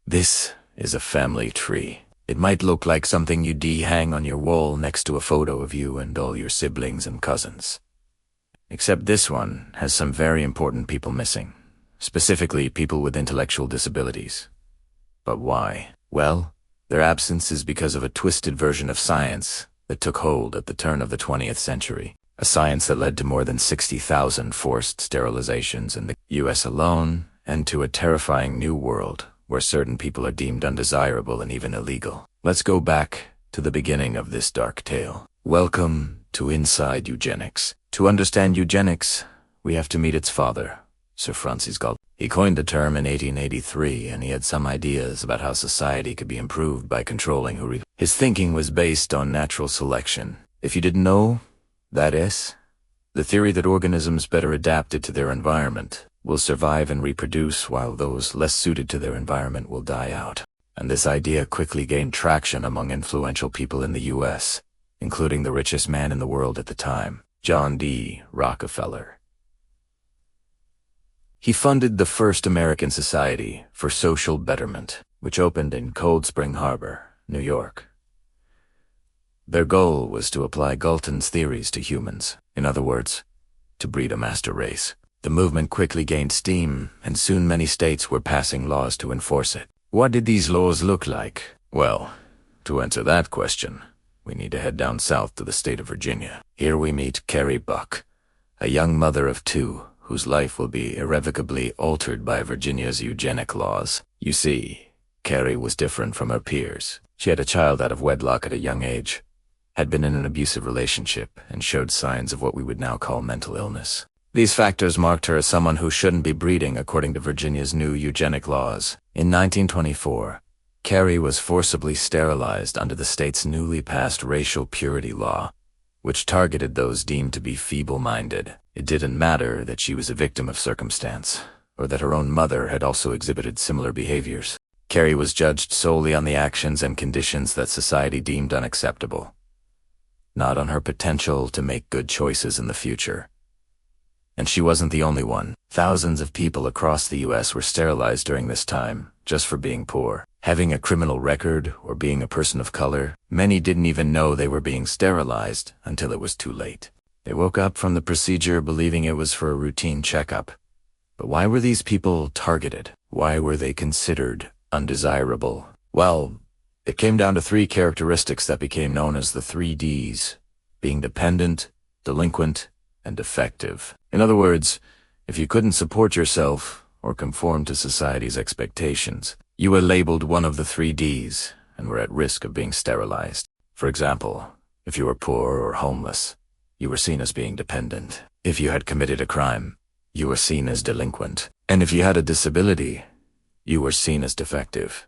This is a family tree. It might look like something you'd hang on your wall next to a photo of you and all your siblings and cousins. Except this one has some very important people missing, specifically people with intellectual disabilities. But why? Well, their absence is because of a twisted version of science that took hold at the turn of the 20th century. A science that led to more than 60,000 forced sterilizations in the US alone, and to a terrifying new world where certain people are deemed undesirable and even illegal. Let's go back to the beginning of this dark tale. Welcome to Inside Eugenics. To understand eugenics, we have to meet its father, Sir Francis Galton. He coined the term in 1883, and he had some ideas about how society could be improved by controlling who His thinking was based on natural selection. If you didn't know, that is, the theory that organisms better adapted to their environment will survive and reproduce while those less suited to their environment will die out. And this idea quickly gained traction among influential people in the US, including the richest man in the world at the time, John D. Rockefeller. He funded the first American Society for Social Betterment, which opened in Cold Spring Harbor, New York. Their goal was to apply Galton's theories to humans, in other words, to breed a master race. The movement quickly gained steam, and soon many states were passing laws to enforce it. What did these laws look like? Well, to answer that question, we need to head down south to the state of Virginia. Here we meet Carrie Buck, a young mother of two whose life will be irrevocably altered by Virginia's eugenic laws. You see, Carrie was different from her peers. She had a child out of wedlock at a young age, had been in an abusive relationship, and showed signs of what we would now call mental illness. These factors marked her as someone who shouldn't be breeding according to Virginia's new eugenic laws. In 1924, Carrie was forcibly sterilized under the state's newly passed racial purity law, which targeted those deemed to be feeble-minded. It didn't matter that she was a victim of circumstance, or that her own mother had also exhibited similar behaviors. Carrie was judged solely on the actions and conditions that society deemed unacceptable, not on her potential to make good choices in the future. And she wasn't the only one. Thousands of people across the US were sterilized during this time, just for being poor, having a criminal record, or being a person of color. Many didn't even know they were being sterilized until it was too late. They woke up from the procedure believing it was for a routine checkup. But why were these people targeted? Why were they considered undesirable? Well, it came down to three characteristics that became known as the 3Ds, being dependent, delinquent, and defective. In other words, if you couldn't support yourself or conform to society's expectations, you were labeled one of the 3Ds and were at risk of being sterilized. For example, if you were poor or homeless, you were seen as being dependent. If you had committed a crime, you were seen as delinquent. And if you had a disability, you were seen as defective.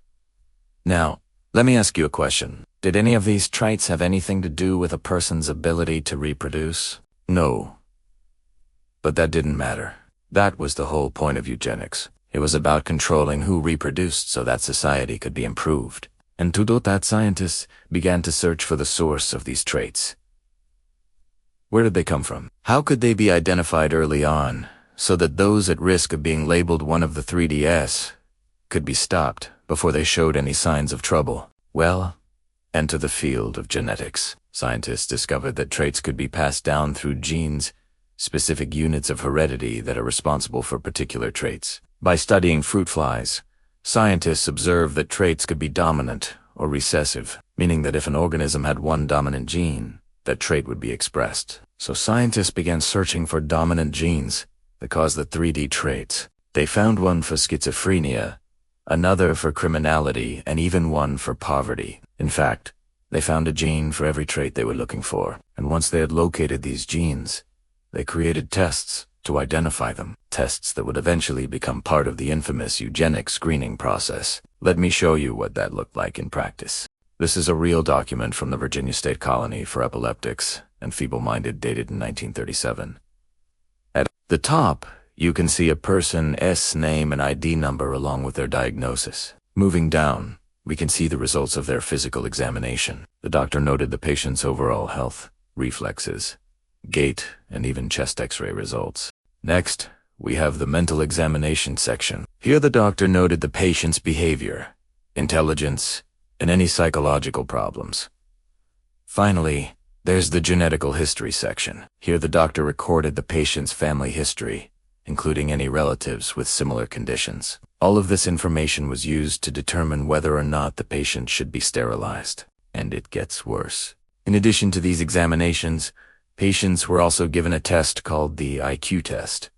Now, let me ask you a question. Did any of these traits have anything to do with a person's ability to reproduce? No. But that didn't matter. That was the whole point of eugenics. It was about controlling who reproduced so that society could be improved. And to do that, scientists began to search for the source of these traits. Where did they come from? How could they be identified early on so that those at risk of being labeled one of the 3DS could be stopped before they showed any signs of trouble? Well, enter the field of genetics. Scientists discovered that traits could be passed down through genes, specific units of heredity that are responsible for particular traits. By studying fruit flies, scientists observed that traits could be dominant or recessive, meaning that if an organism had one dominant gene, that trait would be expressed. So scientists began searching for dominant genes that cause the 3D traits. They found one for schizophrenia, another for criminality, and even one for poverty. In fact, they found a gene for every trait they were looking for. And once they had located these genes, they created tests to identify them, tests that would eventually become part of the infamous eugenics screening process. Let me show you what that looked like in practice. This is a real document from the Virginia State Colony for Epileptics and Feeble-Minded dated in 1937. At the top, you can see a person's name and ID number along with their diagnosis. Moving down, we can see the results of their physical examination. The doctor noted the patient's overall health, reflexes, gait, and even chest X-ray results. Next, we have the mental examination section. Here the doctor noted the patient's behavior, intelligence, and any psychological problems. Finally, there's the genetical history section. Here the doctor recorded the patient's family history, including any relatives with similar conditions. All of this information was used to determine whether or not the patient should be sterilized. And it gets worse. In addition to these examinations, patients were also given a test called the IQ test.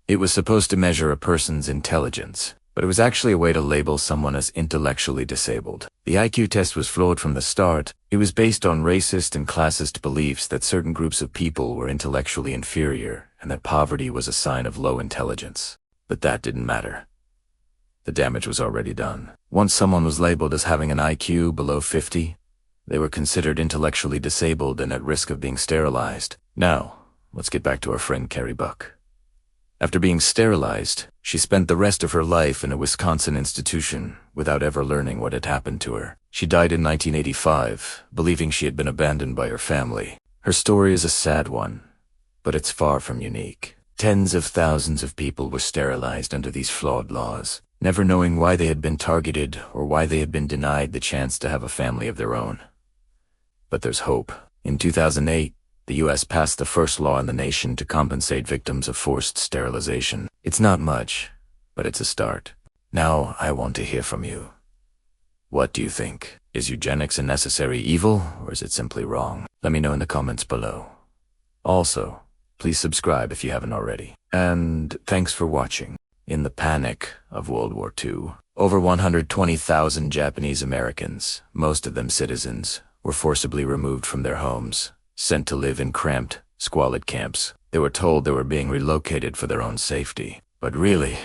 It was supposed to measure a person's intelligence, but it was actually a way to label someone as intellectually disabled. The IQ test was flawed from the start. It was based on racist and classist beliefs that certain groups of people were intellectually inferior and that poverty was a sign of low intelligence. But that didn't matter. The damage was already done. Once someone was labeled as having an IQ below 50, they were considered intellectually disabled and at risk of being sterilized. Now, let's get back to our friend Carrie Buck. After being sterilized, she spent the rest of her life in a Wisconsin institution without ever learning what had happened to her. She died in 1985, believing she had been abandoned by her family. Her story is a sad one, but it's far from unique. Tens of thousands of people were sterilized under these flawed laws, never knowing why they had been targeted or why they had been denied the chance to have a family of their own. But there's hope. In 2008, the U.S. passed the first law in the nation to compensate victims of forced sterilization. It's not much, but it's a start. Now I want to hear from you. What do you think? Is eugenics a necessary evil, or is it simply wrong? Let me know in the comments below. Also, please subscribe if you haven't already. And thanks for watching. In the panic of World War II, over 120,000 Japanese Americans, most of them citizens, were forcibly removed from their homes, sent to live in cramped, squalid camps. They were told they were being relocated for their own safety. But really,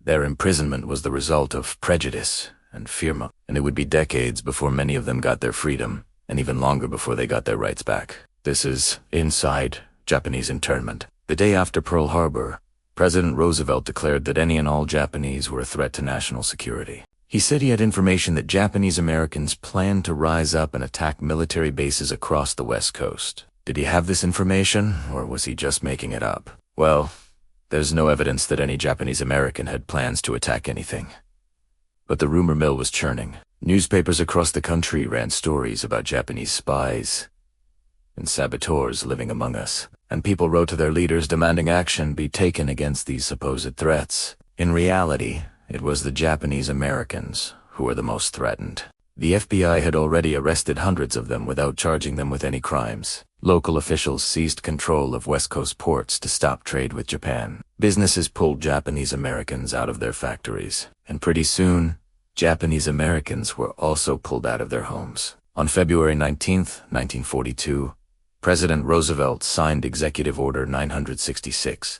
their imprisonment was the result of prejudice and fear, and it would be decades before many of them got their freedom, and even longer before they got their rights back. This is inside Japanese internment. The day after Pearl Harbor, President Roosevelt declared that any and all Japanese were a threat to national security. He said he had information that Japanese Americans planned to rise up and attack military bases across the West Coast. Did he have this information, or was he just making it up? Well, there's no evidence that any Japanese American had plans to attack anything. But the rumor mill was churning. Newspapers across the country ran stories about Japanese spies and saboteurs living among us, and people wrote to their leaders demanding action be taken against these supposed threats. In reality, it was the Japanese Americans who were the most threatened. The FBI had already arrested hundreds of them without charging them with any crimes. Local officials seized control of West Coast ports to stop trade with Japan. Businesses pulled Japanese Americans out of their factories, and pretty soon, Japanese Americans were also pulled out of their homes. On February 19, 1942, President Roosevelt signed Executive Order 966,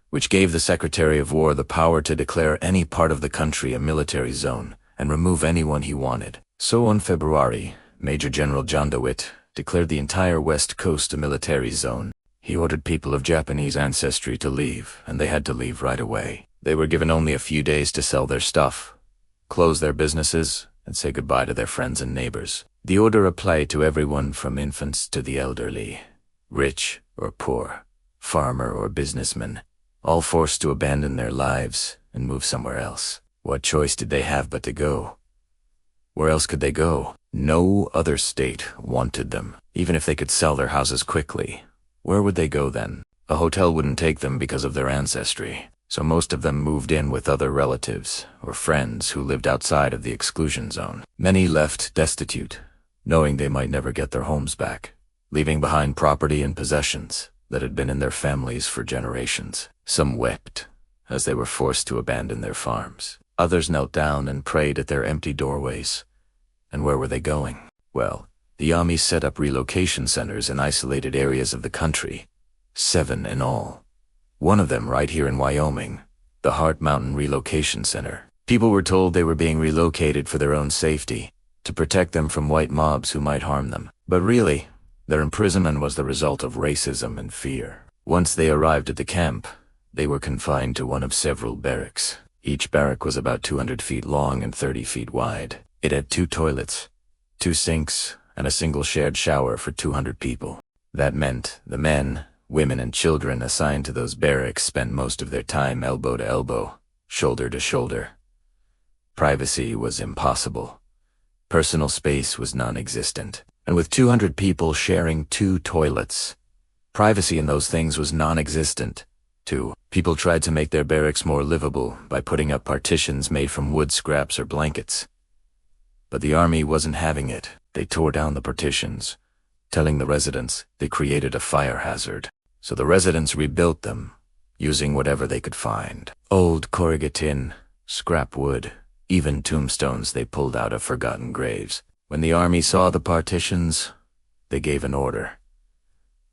which gave the Secretary of War the power to declare any part of the country a military zone and remove anyone he wanted. So on February, Major General John DeWitt declared the entire West Coast a military zone. He ordered people of Japanese ancestry to leave, and they had to leave right away. They were given only a few days to sell their stuff, close their businesses, and say goodbye to their friends and neighbors. The order applied to everyone from infants to the elderly, rich or poor, farmer or businessman, all forced to abandon their lives and move somewhere else. What choice did they have but to go? Where else could they go? No other state wanted them. Even if they could sell their houses quickly, where would they go then? A hotel wouldn't take them because of their ancestry, so most of them moved in with other relatives or friends who lived outside of the exclusion zone. Many left destitute, knowing they might never get their homes back, leaving behind property and possessions that had been in their families for generations. Some wept as they were forced to abandon their farms. Others knelt down and prayed at their empty doorways. And where were they going? Well, the Army set up relocation centers in isolated areas of the country, 7 in all. One of them right here in Wyoming, the Heart Mountain Relocation Center. People were told they were being relocated for their own safety, to protect them from white mobs who might harm them. But really, their imprisonment was the result of racism and fear. Once they arrived at the camp, they were confined to one of several barracks. Each barrack was about 200 feet long and 30 feet wide. It had 2 toilets, 2 sinks, and a single shared shower for 200 people. That meant the men, women, and children assigned to those barracks spent most of their time elbow to elbow, shoulder to shoulder. Privacy was impossible. Personal space was non-existent. And with 200 people sharing 2 toilets, privacy in those things was non-existent. 2. People tried to make their barracks more livable by putting up partitions made from wood scraps or blankets. But the army wasn't having it. They tore down the partitions, telling the residents they created a fire hazard. So the residents rebuilt them, using whatever they could find. Old corrugated, scrap wood, even tombstones they pulled out of forgotten graves. When the army saw the partitions, they gave an order.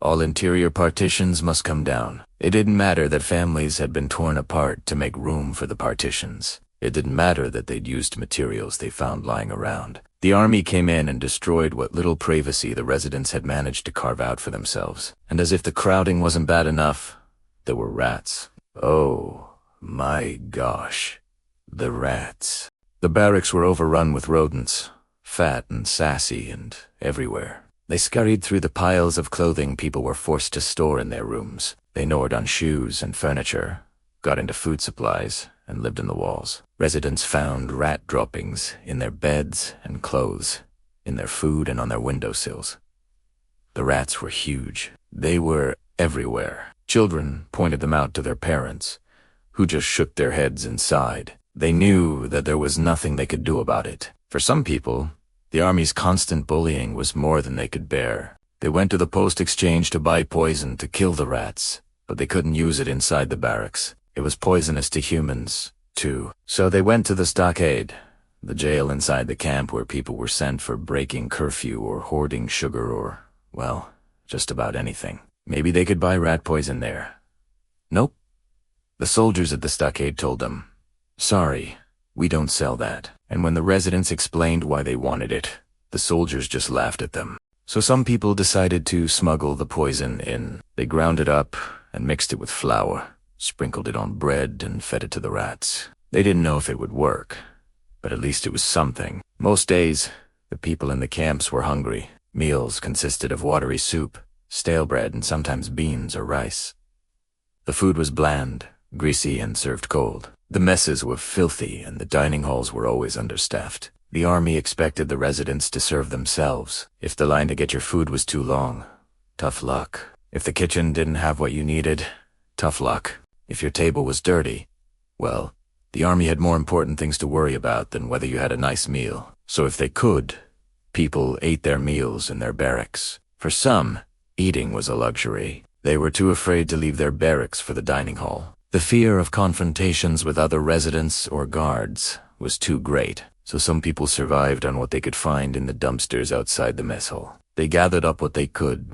All interior partitions must come down. It didn't matter that families had been torn apart to make room for the partitions. It didn't matter that they'd used materials they found lying around. The army came in and destroyed what little privacy the residents had managed to carve out for themselves. And as if the crowding wasn't bad enough, there were rats. Oh my gosh, the rats. The barracks were overrun with rodents, fat and sassy and everywhere. They scurried through the piles of clothing people were forced to store in their rooms. They gnawed on shoes and furniture, got into food supplies, and lived in the walls. Residents found rat droppings in their beds and clothes, in their food and on their windowsills. The rats were huge. They were everywhere. Children pointed them out to their parents, who just shook their heads and sighed. They knew that there was nothing they could do about it. For some people, the army's constant bullying was more than they could bear. They went to the post exchange to buy poison to kill the rats, but they couldn't use it inside the barracks. It was poisonous to humans, too. So they went to the stockade, the jail inside the camp where people were sent for breaking curfew or hoarding sugar or, well, just about anything. Maybe they could buy rat poison there. Nope. The soldiers at the stockade told them, "Sorry, we don't sell that." And when the residents explained why they wanted it, the soldiers just laughed at them. So some people decided to smuggle the poison in. They ground it up and mixed it with flour, sprinkled it on bread and fed it to the rats. They didn't know if it would work, but at least it was something. Most days, the people in the camps were hungry. Meals consisted of watery soup, stale bread, and sometimes beans or rice. The food was bland, greasy, and served cold. The messes were filthy and the dining halls were always understaffed. The army expected the residents to serve themselves. If the line to get your food was too long, tough luck. If the kitchen didn't have what you needed, tough luck. If your table was dirty, well, the army had more important things to worry about than whether you had a nice meal. So if they could, people ate their meals in their barracks. For some, eating was a luxury. They were too afraid to leave their barracks for the dining hall. The fear of confrontations with other residents or guards was too great, so some people survived on what they could find in the dumpsters outside the mess hall. They gathered up what they could,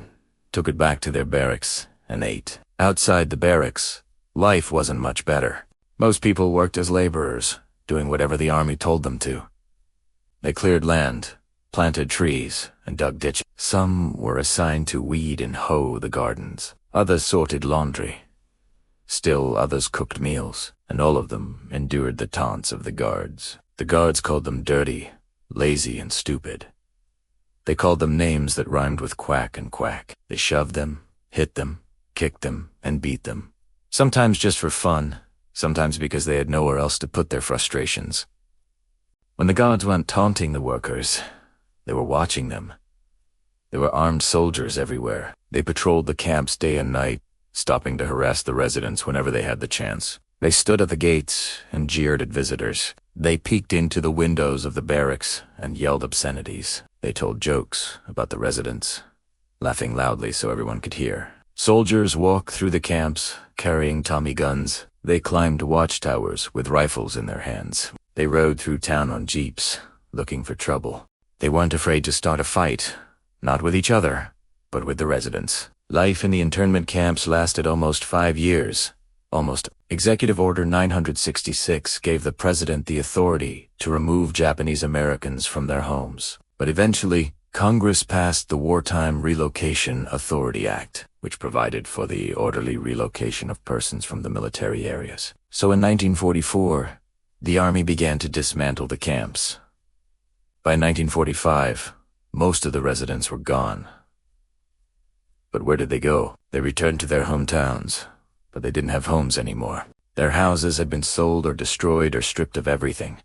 took it back to their barracks, and ate. Outside the barracks, life wasn't much better. Most people worked as laborers, doing whatever the army told them to. They cleared land, planted trees, and dug ditches. Some were assigned to weed and hoe the gardens. Others sorted laundry. Still others cooked meals, and all of them endured the taunts of the guards. The guards called them dirty, lazy, and stupid. They called them names that rhymed with quack and quack. They shoved them, hit them, kicked them, and beat them. Sometimes just for fun, sometimes because they had nowhere else to put their frustrations. When the guards went taunting the workers, they were watching them. There were armed soldiers everywhere. They patrolled the camps day and night, stopping to harass the residents whenever they had the chance. They stood at the gates and jeered at visitors. They peeked into the windows of the barracks and yelled obscenities. They told jokes about the residents, laughing loudly so everyone could hear. Soldiers walked through the camps, carrying Tommy guns. They climbed watchtowers with rifles in their hands. They rode through town on jeeps, looking for trouble. They weren't afraid to start a fight, not with each other, but with the residents. Life in the internment camps lasted almost 5 years. Executive Order 966 gave the president the authority to remove Japanese Americans from their homes. But eventually, Congress passed the Wartime Relocation Authority Act, which provided for the orderly relocation of persons from the military areas. So in 1944, the Army began to dismantle the camps. By 1945, most of the residents were gone. But where did they go? They returned to their hometowns, but they didn't have homes anymore. Their houses had been sold or destroyed or stripped of everything.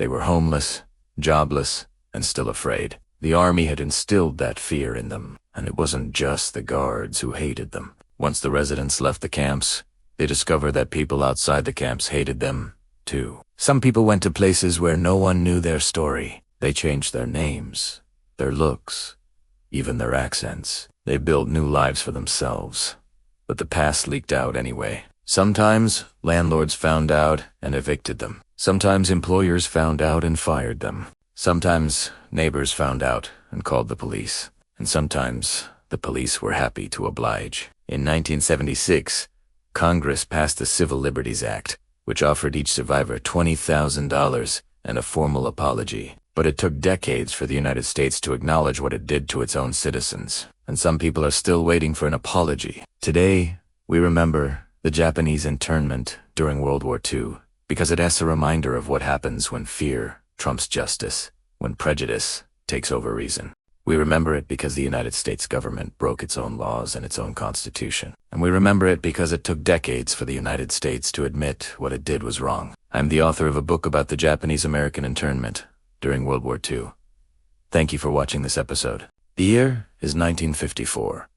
They were homeless, jobless, and still afraid. The army had instilled that fear in them, and it wasn't just the guards who hated them. Once the residents left the camps, they discovered that people outside the camps hated them, too. Some people went to places where no one knew their story. They changed their names, their looks, even their accents. They built new lives for themselves. But the past leaked out anyway. Sometimes landlords found out and evicted them. Sometimes employers found out and fired them. Sometimes neighbors found out and called the police. And sometimes the police were happy to oblige. In 1976, Congress passed the Civil Liberties Act, which offered each survivor $20,000 and a formal apology. But it took decades for the United States to acknowledge what it did to its own citizens. And some people are still waiting for an apology. Today, we remember the Japanese internment during World War II because it asks a reminder of what happens when fear trumps justice, when prejudice takes over reason. We remember it because the United States government broke its own laws and its own constitution. And we remember it because it took decades for the United States to admit what it did was wrong. I'm the author of a book about the Japanese-American internment during World War II. Thank you for watching this episode. The year is 1954.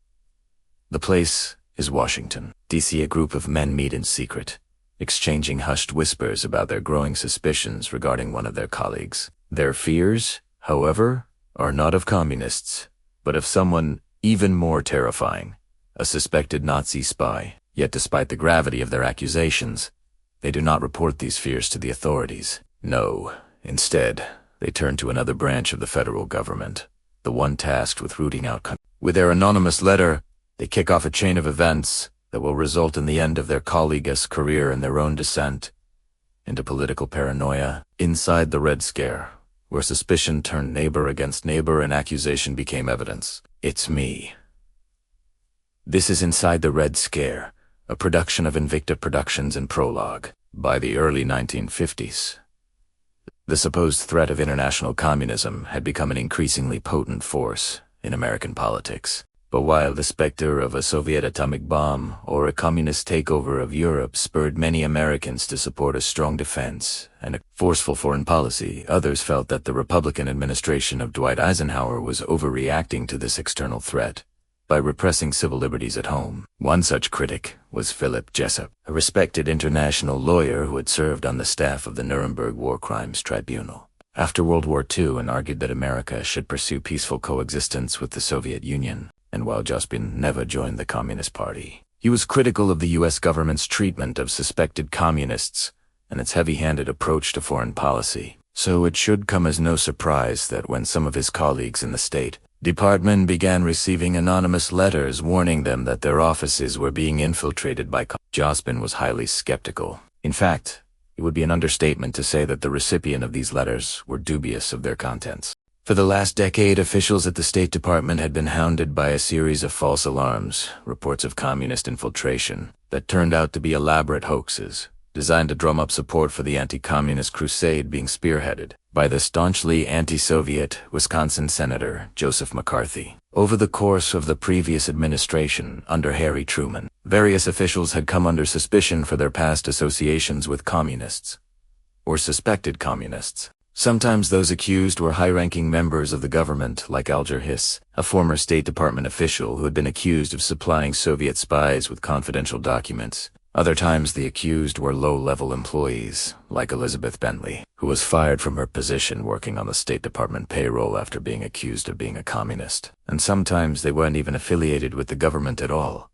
The place is Washington, D.C. A group of men meet in secret, exchanging hushed whispers about their growing suspicions regarding one of their colleagues. Their fears, however, are not of communists, but of someone even more terrifying, a suspected Nazi spy. Yet despite the gravity of their accusations, they do not report these fears to the authorities. No, instead, they turn to another branch of the federal government, the one tasked with rooting out. With their anonymous letter, they kick off a chain of events that will result in the end of their colleague's career and their own descent into political paranoia. Inside the Red Scare, where suspicion turned neighbor against neighbor and accusation became evidence. It's me. This is Inside the Red Scare, a production of Invicta Productions and Prologue. By the early 1950s, the supposed threat of international communism had become an increasingly potent force in American politics. But while the specter of a Soviet atomic bomb or a communist takeover of Europe spurred many Americans to support a strong defense and a forceful foreign policy, others felt that the Republican administration of Dwight Eisenhower was overreacting to this external threat by repressing civil liberties at home. One such critic was Philip Jessup, a respected international lawyer who had served on the staff of the Nuremberg War Crimes Tribunal after World War II and argued that America should pursue peaceful coexistence with the Soviet Union. And while Jospin never joined the Communist Party, he was critical of the U.S. government's treatment of suspected communists and its heavy-handed approach to foreign policy. So it should come as no surprise that when some of his colleagues in the State Department began receiving anonymous letters warning them that their offices were being infiltrated by Jospin was highly skeptical. In fact, it would be an understatement to say that the recipient of these letters were dubious of their contents. For the last decade, officials at the State Department had been hounded by a series of false alarms, reports of communist infiltration, that turned out to be elaborate hoaxes, designed to drum up support for the anti-communist crusade being spearheaded by the staunchly anti-Soviet Wisconsin Senator Joseph McCarthy. Over the course of the previous administration, under Harry Truman, various officials had come under suspicion for their past associations with communists, or suspected communists. Sometimes those accused were high-ranking members of the government, like Alger Hiss, a former State Department official who had been accused of supplying Soviet spies with confidential documents. Other times the accused were low-level employees, like Elizabeth Bentley, who was fired from her position working on the State Department payroll after being accused of being a communist. And sometimes they weren't even affiliated with the government at all,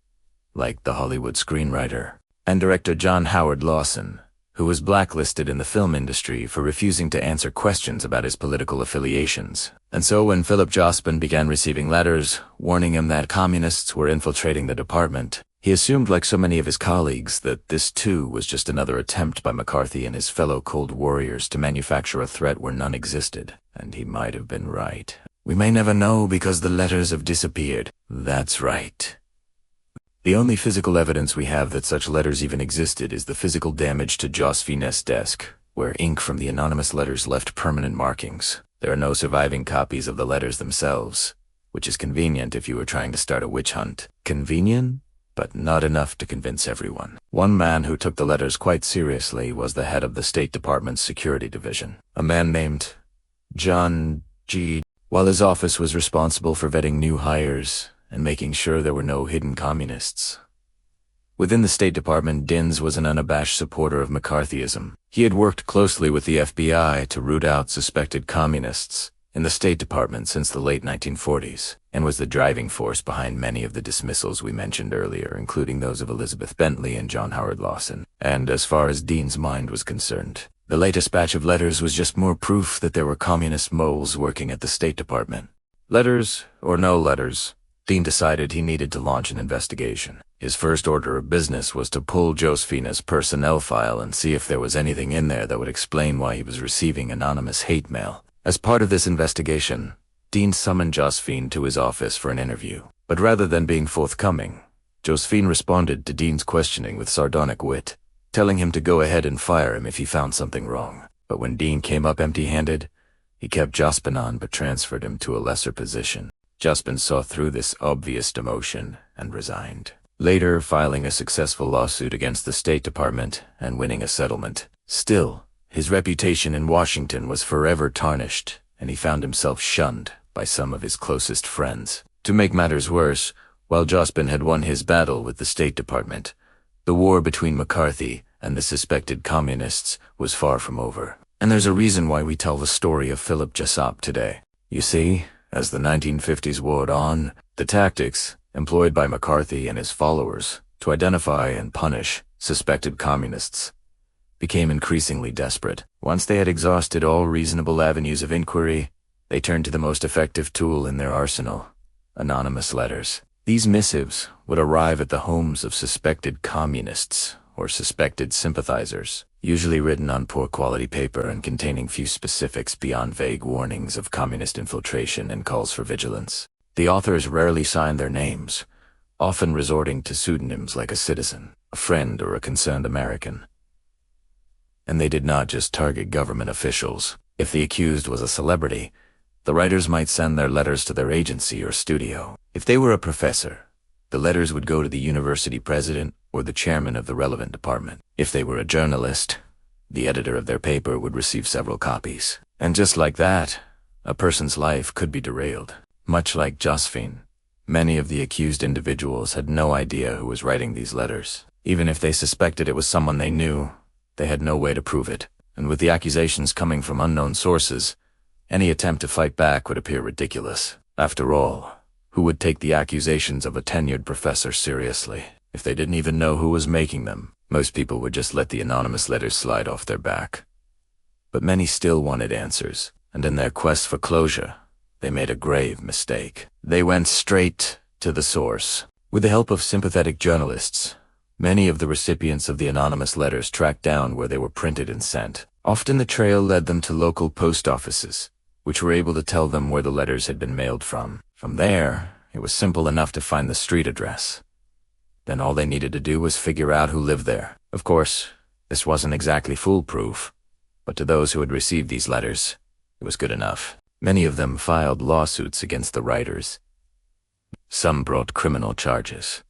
like the Hollywood screenwriter and director John Howard Lawson, who was blacklisted in the film industry for refusing to answer questions about his political affiliations. And so when Philip Jospin began receiving letters warning him that communists were infiltrating the department, he assumed, like so many of his colleagues, that this too was just another attempt by McCarthy and his fellow Cold Warriors to manufacture a threat where none existed. And he might have been right. We may never know because the letters have disappeared. That's right. The only physical evidence we have that such letters even existed is the physical damage to Jospin's desk, where ink from the anonymous letters left permanent markings. There are no surviving copies of the letters themselves, which is convenient if you were trying to start a witch hunt. Convenient, but not enough to convince everyone. One man who took the letters quite seriously was the head of the State Department's Security Division, a man named John G. While his office was responsible for vetting new hires and making sure there were no hidden communists. Within the State Department, Dins was an unabashed supporter of McCarthyism. He had worked closely with the FBI to root out suspected communists in the State Department since the late 1940s, and was the driving force behind many of the dismissals we mentioned earlier, including those of Elizabeth Bentley and John Howard Lawson. And as far as Dean's mind was concerned, the latest batch of letters was just more proof that there were communist moles working at the State Department. Letters or no letters, Dean decided he needed to launch an investigation. His first order of business was to pull Josefina's personnel file and see if there was anything in there that would explain why he was receiving anonymous hate mail. As part of this investigation, Dean summoned Josephine to his office for an interview. But rather than being forthcoming, Josephine responded to Dean's questioning with sardonic wit, telling him to go ahead and fire him if he found something wrong. But when Dean came up empty-handed, he kept Jospin on but transferred him to a lesser position. Jospin saw through this obvious demotion and resigned, later filing a successful lawsuit against the State Department and winning a settlement. Still, his reputation in Washington was forever tarnished, and he found himself shunned by some of his closest friends. To make matters worse, while Jospin had won his battle with the State Department, the war between McCarthy and the suspected communists was far from over. And there's a reason why we tell the story of Philip Jessup today. You see, as the 1950s wore on, the tactics employed by McCarthy and his followers to identify and punish suspected communists became increasingly desperate. Once they had exhausted all reasonable avenues of inquiry, they turned to the most effective tool in their arsenal: anonymous letters. These missives would arrive at the homes of suspected communists or suspected sympathizers, usually written on poor quality paper and containing few specifics beyond vague warnings of communist infiltration and calls for vigilance. The authors rarely signed their names, often resorting to pseudonyms like a citizen, a friend, or a concerned American. And they did not just target government officials. If the accused was a celebrity, the writers might send their letters to their agency or studio. If they were a professor, the letters would go to the university president or the chairman of the relevant department. If they were a journalist, the editor of their paper would receive several copies. And just like that, a person's life could be derailed. Much like Josephine, many of the accused individuals had no idea who was writing these letters. Even if they suspected it was someone they knew, they had no way to prove it. And with the accusations coming from unknown sources, any attempt to fight back would appear ridiculous. After all, who would take the accusations of a tenured professor seriously? If they didn't even know who was making them, most people would just let the anonymous letters slide off their back. But many still wanted answers, and in their quest for closure, they made a grave mistake. They went straight to the source. With the help of sympathetic journalists, many of the recipients of the anonymous letters tracked down where they were printed and sent. Often the trail led them to local post offices, which were able to tell them where the letters had been mailed from. From there, it was simple enough to find the street address. Then all they needed to do was figure out who lived there. Of course, this wasn't exactly foolproof, but to those who had received these letters, it was good enough. Many of them filed lawsuits against the writers. Some brought criminal charges.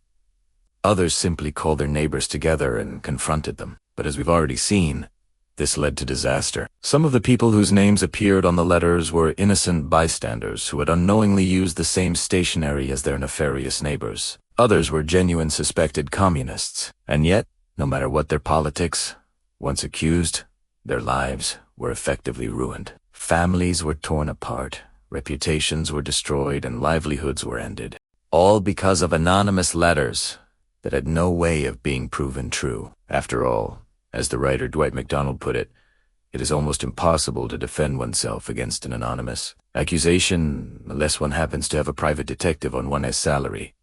Others simply called their neighbors together and confronted them. But as we've already seen, this led to disaster. Some of the people whose names appeared on the letters were innocent bystanders who had unknowingly used the same stationery as their nefarious neighbors. Others were genuine suspected communists. And yet, no matter what their politics, once accused, their lives were effectively ruined. Families were torn apart, reputations were destroyed, and livelihoods were ended. All because of anonymous letters that had no way of being proven true. After all, as the writer Dwight MacDonald put it, it is almost impossible to defend oneself against an anonymous accusation unless one happens to have a private detective on one's salary.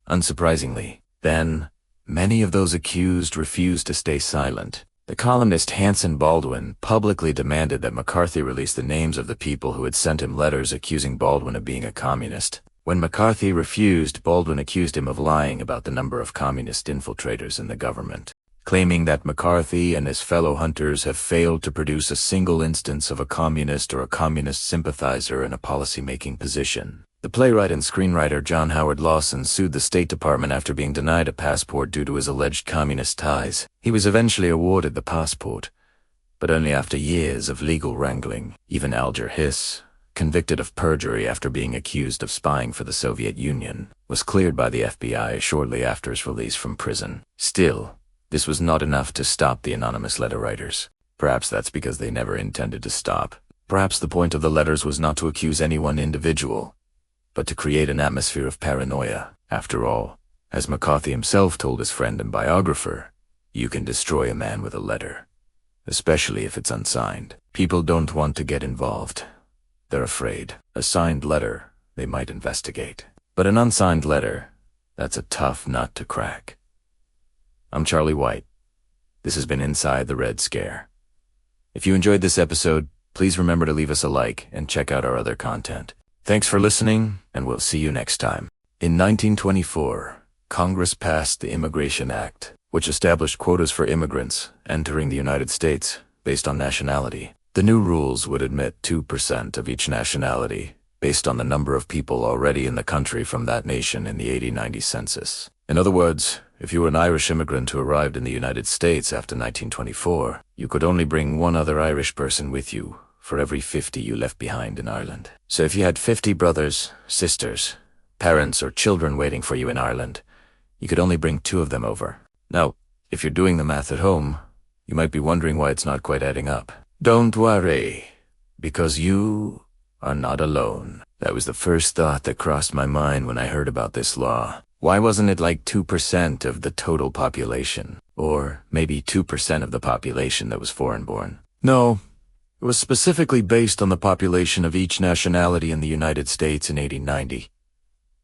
Unsurprisingly, then, many of those accused refused to stay silent. The columnist Hanson Baldwin publicly demanded that McCarthy release the names of the people who had sent him letters accusing Baldwin of being a communist. When McCarthy refused, Baldwin accused him of lying about the number of communist infiltrators in the government, claiming that McCarthy and his fellow hunters have failed to produce a single instance of a communist or a communist sympathizer in a policy-making position. The playwright and screenwriter John Howard Lawson sued the State Department after being denied a passport due to his alleged communist ties. He was eventually awarded the passport, but only after years of legal wrangling. Even Alger Hiss, convicted of perjury after being accused of spying for the Soviet Union, was cleared by the FBI shortly after his release from prison. Still, this was not enough to stop the anonymous letter writers. Perhaps that's because they never intended to stop. Perhaps the point of the letters was not to accuse any one individual, but to create an atmosphere of paranoia. After all, as McCarthy himself told his friend and biographer, you can destroy a man with a letter, especially if it's unsigned. People don't want to get involved. They're afraid. A signed letter, they might investigate. But an unsigned letter, that's a tough nut to crack. I'm Charlie White. This has been Inside the Red Scare. If you enjoyed this episode, please remember to leave us a like and check out our other content. Thanks for listening, and we'll see you next time. In 1924, Congress passed the Immigration Act, which established quotas for immigrants entering the United States based on nationality. The new rules would admit 2% of each nationality based on the number of people already in the country from that nation in the 1890 census. In other words, if you were an Irish immigrant who arrived in the United States after 1924, you could only bring one other Irish person with you for every 50 you left behind in Ireland. So if you had 50 brothers, sisters, parents, or children waiting for you in Ireland, you could only bring 2 of them over. Now, if you're doing the math at home, you might be wondering why it's not quite adding up. Don't worry, because you are not alone. That was the first thought that crossed my mind when I heard about this law. Why wasn't it like 2% of the total population? Or maybe 2% of the population that was foreign-born? No, it was specifically based on the population of each nationality in the United States in 1890.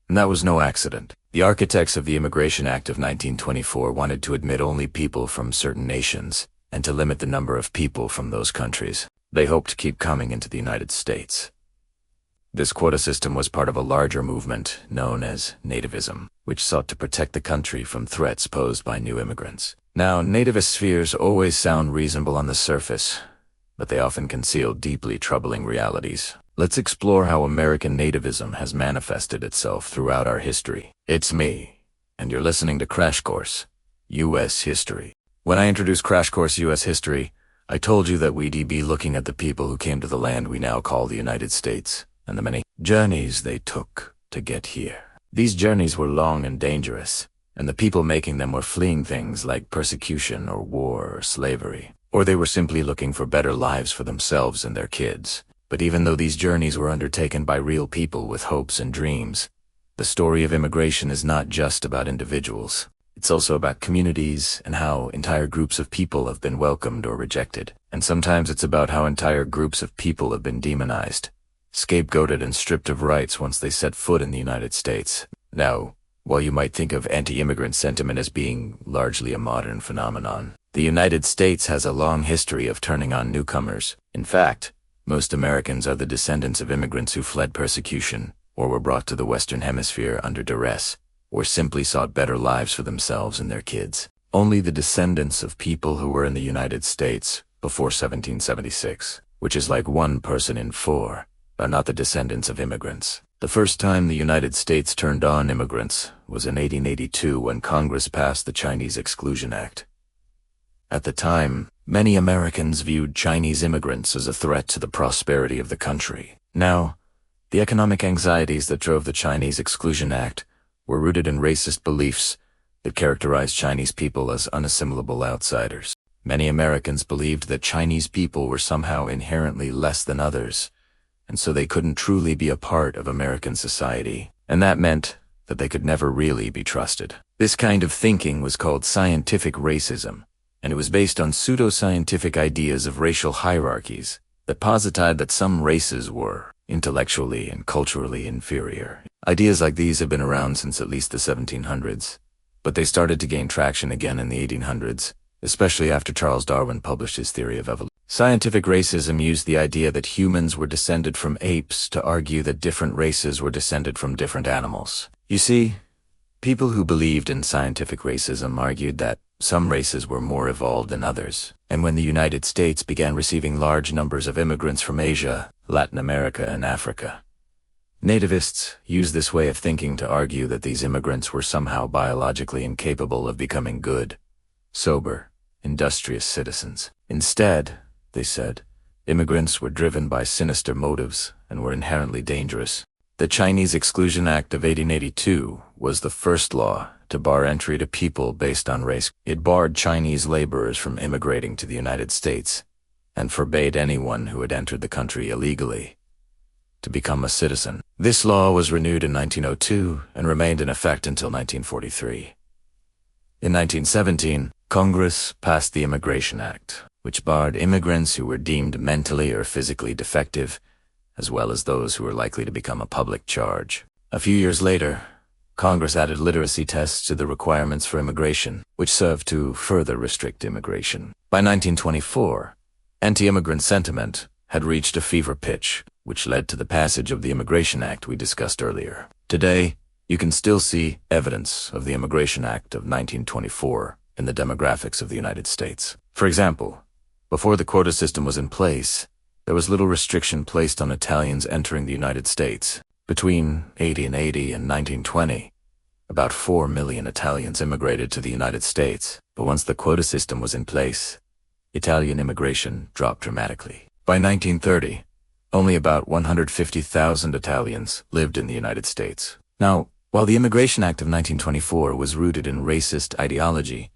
And that was no accident. The architects of the Immigration Act of 1924 wanted to admit only people from certain nations, and to limit the number of people from those countries they hoped to keep coming into the United States. This quota system was part of a larger movement known as nativism, which sought to protect the country from threats posed by new immigrants. Now, nativist fears always sound reasonable on the surface, but they often conceal deeply troubling realities. Let's explore how American nativism has manifested itself throughout our history. It's me, and you're listening to Crash Course, U.S. History. When I introduced Crash Course U.S. History, I told you that we'd be looking at the people who came to the land we now call the United States, and the many journeys they took to get here. These journeys were long and dangerous, and the people making them were fleeing things like persecution or war or slavery, or they were simply looking for better lives for themselves and their kids. But even though these journeys were undertaken by real people with hopes and dreams, the story of immigration is not just about individuals. It's also about communities and how entire groups of people have been welcomed or rejected. And sometimes it's about how entire groups of people have been demonized, scapegoated, and stripped of rights once they set foot in the United States. Now, while you might think of anti-immigrant sentiment as being largely a modern phenomenon, the United States has a long history of turning on newcomers. In fact, most Americans are the descendants of immigrants who fled persecution, or were brought to the Western Hemisphere under duress, or simply sought better lives for themselves and their kids. Only the descendants of people who were in the United States before 1776, which is like 1 person in 4, are not the descendants of immigrants. The first time the United States turned on immigrants was in 1882 when Congress passed the Chinese Exclusion Act. At the time, many Americans viewed Chinese immigrants as a threat to the prosperity of the country. Now, the economic anxieties that drove the Chinese Exclusion Act were rooted in racist beliefs that characterized Chinese people as unassimilable outsiders. Many Americans believed that Chinese people were somehow inherently less than others, and so they couldn't truly be a part of American society, and that meant that they could never really be trusted. This kind of thinking was called scientific racism, and it was based on pseudoscientific ideas of racial hierarchies that posited that some races were intellectually and culturally inferior. Ideas like these have been around since at least the 1700s, but they started to gain traction again in the 1800s, especially after Charles Darwin published his theory of evolution. Scientific racism used the idea that humans were descended from apes to argue that different races were descended from different animals. You see, people who believed in scientific racism argued that some races were more evolved than others, and when the United States began receiving large numbers of immigrants from Asia, Latin America, and Africa, Nativists used this way of thinking to argue that these immigrants were somehow biologically incapable of becoming good, sober, industrious citizens. Instead, they said, immigrants were driven by sinister motives and were inherently dangerous. The Chinese Exclusion Act of 1882 was the first law to bar entry to people based on race. It barred Chinese laborers from immigrating to the United States and forbade anyone who had entered the country illegally to become a citizen. This law was renewed in 1902 and remained in effect until 1943. In 1917, Congress passed the Immigration Act, which barred immigrants who were deemed mentally or physically defective, as well as those who were likely to become a public charge. A few years later, Congress added literacy tests to the requirements for immigration, which served to further restrict immigration. By 1924, anti-immigrant sentiment had reached a fever pitch, which led to the passage of the Immigration Act we discussed earlier. Today, you can still see evidence of the Immigration Act of 1924 in the demographics of the United States. For example, before the quota system was in place, there was little restriction placed on Italians entering the United States. Between 1880 and 1920, about 4 million Italians immigrated to the United States, but once the quota system was in place, Italian immigration dropped dramatically. By 1930, only about 150,000 Italians lived in the United States. Now, while the Immigration Act of 1924 was rooted in racist ideology,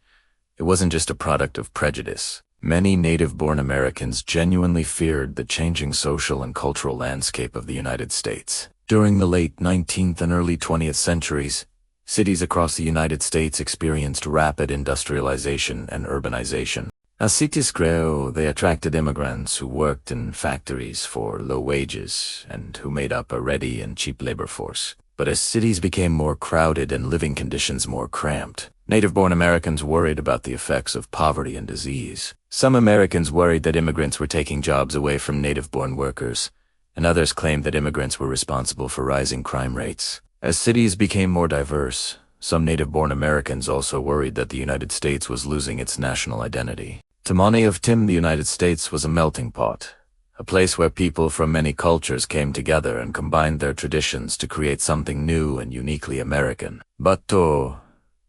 it wasn't just a product of prejudice. Many native-born Americans genuinely feared the changing social and cultural landscape of the United States. During the late 19th and early 20th centuries, cities across the United States experienced rapid industrialization and urbanization. As cities grew, they attracted immigrants who worked in factories for low wages and who made up a ready and cheap labor force. But as cities became more crowded and living conditions more cramped, native-born Americans worried about the effects of poverty and disease. Some Americans worried that immigrants were taking jobs away from native-born workers, and others claimed that immigrants were responsible for rising crime rates. As cities became more diverse, some native-born Americans also worried that the United States was losing its national identity. To many of them, the United States was a melting pot, a place where people from many cultures came together and combined their traditions to create something new and uniquely American. But to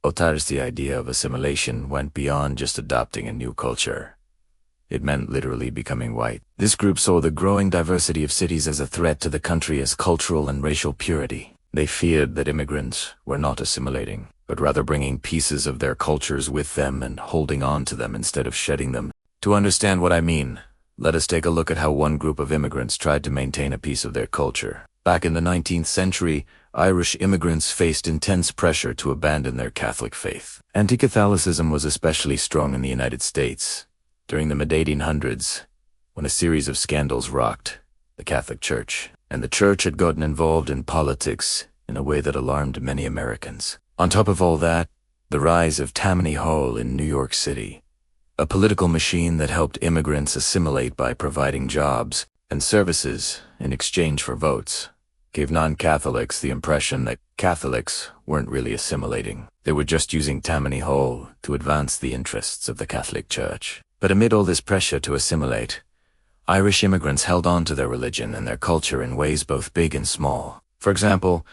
others, the idea of assimilation went beyond just adopting a new culture. It meant literally becoming white. This group saw the growing diversity of cities as a threat to the country's cultural and racial purity. They feared that immigrants were not assimilating, but rather bringing pieces of their cultures with them and holding on to them instead of shedding them. To understand what I mean, let us take a look at how one group of immigrants tried to maintain a piece of their culture. Back in the 19th century, Irish immigrants faced intense pressure to abandon their Catholic faith. Anti-Catholicism was especially strong in the United States during the mid-1800s, when a series of scandals rocked the Catholic Church, and the Church had gotten involved in politics in a way that alarmed many Americans. On top of all that, the rise of Tammany Hall in New York City, a political machine that helped immigrants assimilate by providing jobs and services in exchange for votes, gave non-Catholics the impression that Catholics weren't really assimilating. They were just using Tammany Hall to advance the interests of the Catholic Church. But amid all this pressure to assimilate, Irish immigrants held on to their religion and their culture in ways both big and small. For example,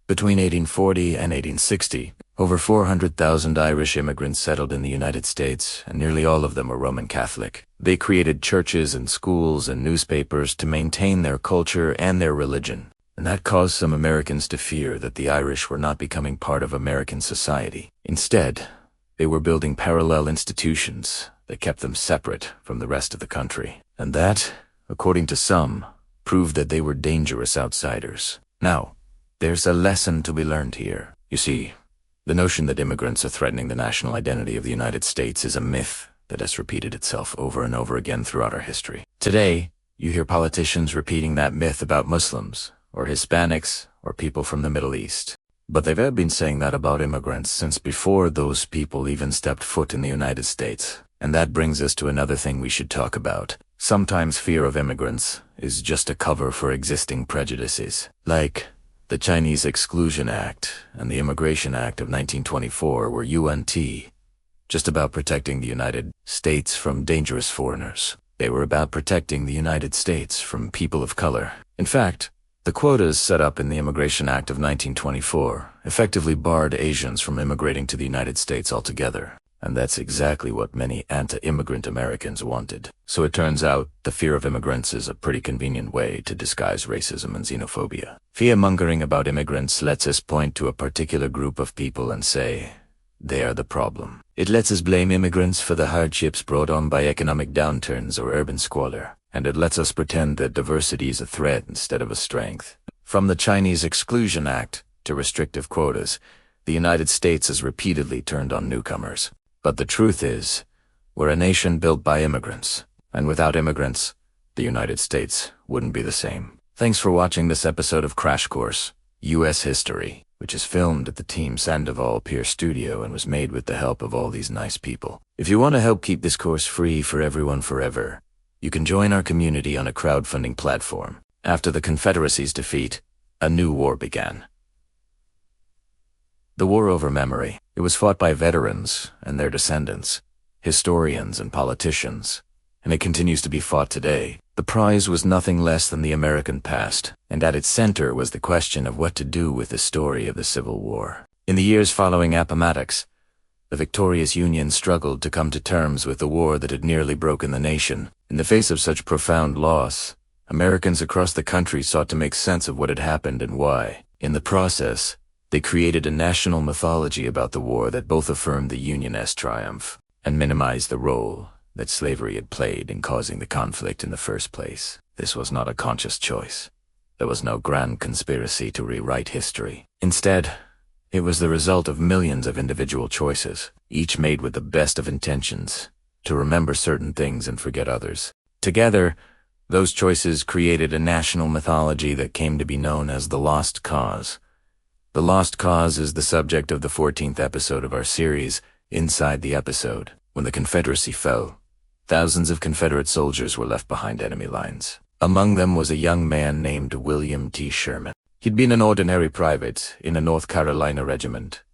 between 1840 and 1860, over 400,000 Irish immigrants settled in the United States, and nearly all of them were Roman Catholic. They created churches and schools and newspapers to maintain their culture and their religion, and that caused some Americans to fear that the Irish were not becoming part of American society. Instead, they were building parallel institutions that kept them separate from the rest of the country. And that, according to some, proved that they were dangerous outsiders. Now, there's a lesson to be learned here. You see, the notion that immigrants are threatening the national identity of the United States is a myth that has repeated itself over and over again throughout our history. Today, you hear politicians repeating that myth about Muslims, or Hispanics, or people from the Middle East. But they've been saying that about immigrants since before those people even stepped foot in the United States. And that brings us to another thing we should talk about. Sometimes fear of immigrants is just a cover for existing prejudices, like the Chinese Exclusion Act and the Immigration Act of 1924 were UNT, just about protecting the United States from dangerous foreigners. They were about protecting the United States from people of color. In fact, The quotas set up in the Immigration Act of 1924 effectively barred Asians from immigrating to the United States altogether. And that's exactly what many anti-immigrant Americans wanted. So it turns out the fear of immigrants is a pretty convenient way to disguise racism and xenophobia. Fear-mongering about immigrants lets us point to a particular group of people and say, they are the problem. It lets us blame immigrants for the hardships brought on by economic downturns or urban squalor. And it lets us pretend that diversity is a threat instead of a strength. From the Chinese Exclusion Act to restrictive quotas, the United States has repeatedly turned on newcomers. But the truth is, we're a nation built by immigrants, and without immigrants, the United States wouldn't be the same. Thanks for watching this episode of Crash Course, U.S. History, which is filmed at the Team Sandoval Pier studio and was made with the help of all these nice people. If you want to help keep this course free for everyone forever, you can join our community on a crowdfunding platform. After the Confederacy's defeat, a new war began. The war over memory. It was fought by veterans and their descendants, historians and politicians, and it continues to be fought today. The prize was nothing less than the American past, and at its center was the question of what to do with the story of the Civil War. In the years following Appomattox, the victorious Union struggled to come to terms with the war that had nearly broken the nation. In the face of such profound loss, Americans across the country sought to make sense of what had happened and why. In the process, they created a national mythology about the war that both affirmed the Unionist triumph and minimized the role that slavery had played in causing the conflict in the first place. This was not a conscious choice. There was no grand conspiracy to rewrite history. Instead, it was the result of millions of individual choices, each made with the best of intentions, to remember certain things and forget others. Together, those choices created a national mythology that came to be known as the Lost Cause. The Lost Cause is the subject of the 14th episode of our series, Inside the Episode. When the Confederacy fell, thousands of Confederate soldiers were left behind enemy lines. Among them was a young man named William T. Sherman. He'd been an ordinary private in a North Carolina regiment,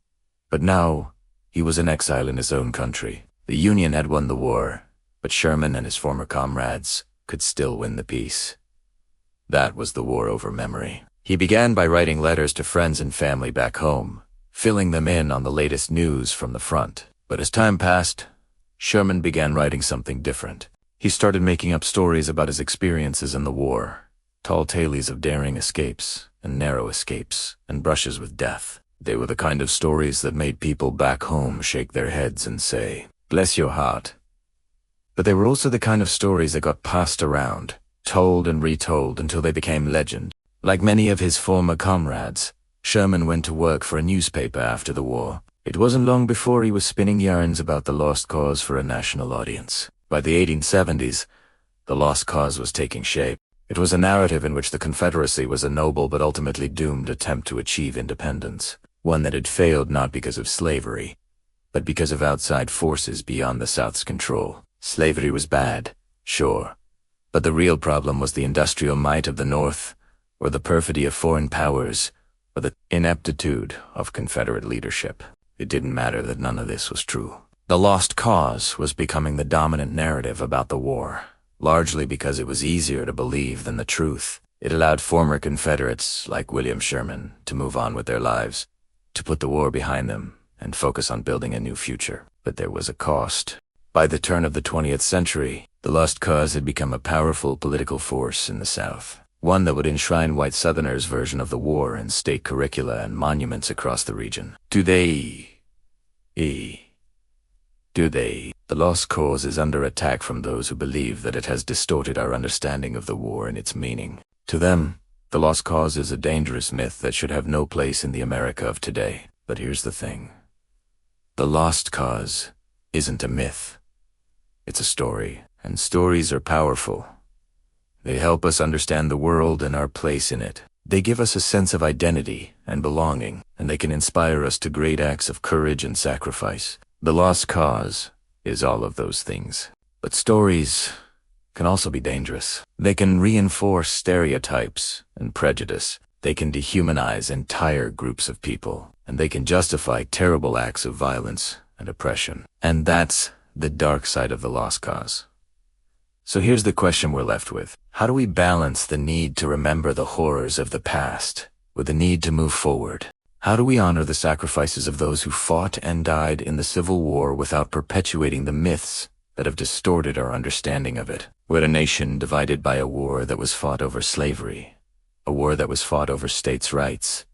but now he was in exile in his own country. The Union had won the war, but Sherman and his former comrades could still win the peace. That was the war over memory. He began by writing letters to friends and family back home, filling them in on the latest news from the front. But as time passed, Sherman began writing something different. He started making up stories about his experiences in the war, tall tales of daring escapes and narrow escapes and brushes with death. They were the kind of stories that made people back home shake their heads and say, "Bless your heart." But they were also the kind of stories that got passed around, told and retold until they became legend. Like many of his former comrades, Sherman went to work for a newspaper after the war. It wasn't long before he was spinning yarns about the lost cause for a national audience. By the 1870s, the lost cause was taking shape. It was a narrative in which the Confederacy was a noble but ultimately doomed attempt to achieve independence, one that had failed not because of slavery, but because of outside forces beyond the South's control. Slavery was bad, sure, but the real problem was the industrial might of the North, or the perfidy of foreign powers, or the ineptitude of Confederate leadership. It didn't matter that none of this was true. The lost cause was becoming the dominant narrative about the war, largely because it was easier to believe than the truth. It allowed former Confederates, like William Sherman, to move on with their lives, to put the war behind them, and focus on building a new future. But there was a cost. By the turn of the 20th century, the lost cause had become a powerful political force in the South, one that would enshrine white Southerners' version of the war in state curricula and monuments across the region. The lost cause is under attack from those who believe that it has distorted our understanding of the war and its meaning. To them, the lost cause is a dangerous myth that should have no place in the America of today. But here's the thing. The lost cause isn't a myth. It's a story, and stories are powerful. They help us understand the world and our place in it. They give us a sense of identity and belonging, and they can inspire us to great acts of courage and sacrifice. The lost cause is all of those things. But stories can also be dangerous. They can reinforce stereotypes and prejudice. They can dehumanize entire groups of people, and they can justify terrible acts of violence and oppression. And that's the dark side of the lost cause. So here's the question we're left with. How do we balance the need to remember the horrors of the past with the need to move forward? How do we honor the sacrifices of those who fought and died in the Civil War without perpetuating the myths that have distorted our understanding of it? We're a nation divided by a war that was fought over slavery, a war that was fought over states' rights,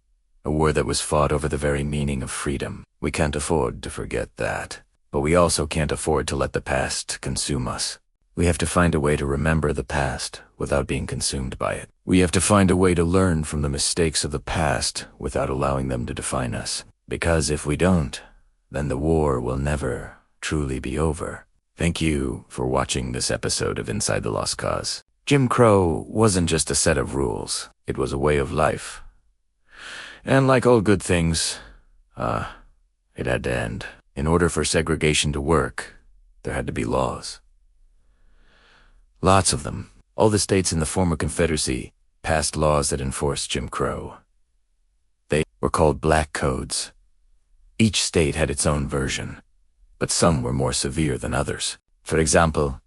a war that was fought over the very meaning of freedom. We can't afford to forget that, but we also can't afford to let the past consume us. We have to find a way to remember the past without being consumed by it. We have to find a way to learn from the mistakes of the past without allowing them to define us. Because if we don't, then the war will never truly be over. Thank you for watching this episode of Inside the Lost Cause. Jim Crow wasn't just a set of rules. It was a way of life. And like all good things, it had to end. In order for segregation to work, there had to be laws. Lots of them. All the states in the former Confederacy passed laws that enforced Jim Crow. They were called black codes. Each state had its own version, but some were more severe than others. For example,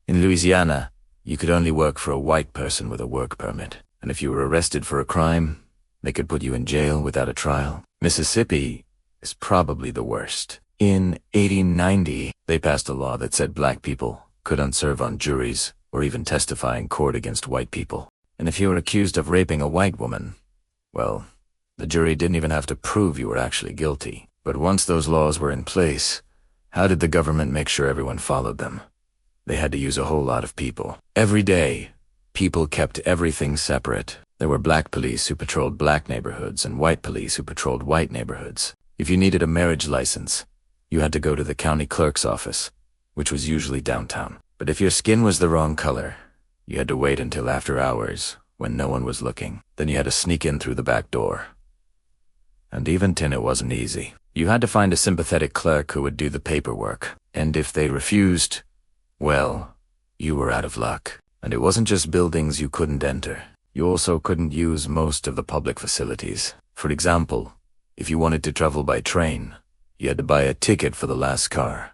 in Louisiana, you could only work for a white person with a work permit, and if you were arrested for a crime, they could put you in jail without a trial. Mississippi is probably the worst. In 1890, they passed a law that said black people couldn't serve on juries or even testify in court against white people. And if you were accused of raping a white woman, well, the jury didn't even have to prove you were actually guilty. But once those laws were in place, how did the government make sure everyone followed them? They had to use a whole lot of people. Every day, people kept everything separate. There were black police who patrolled black neighborhoods and white police who patrolled white neighborhoods. If you needed a marriage license, you had to go to the county clerk's office, which was usually downtown. But if your skin was the wrong color, you had to wait until after hours, when no one was looking. Then you had to sneak in through the back door. And even then it wasn't easy. You had to find a sympathetic clerk who would do the paperwork. And if they refused, well, you were out of luck. And it wasn't just buildings you couldn't enter. You also couldn't use most of the public facilities. For example, if you wanted to travel by train, you had to buy a ticket for the last car.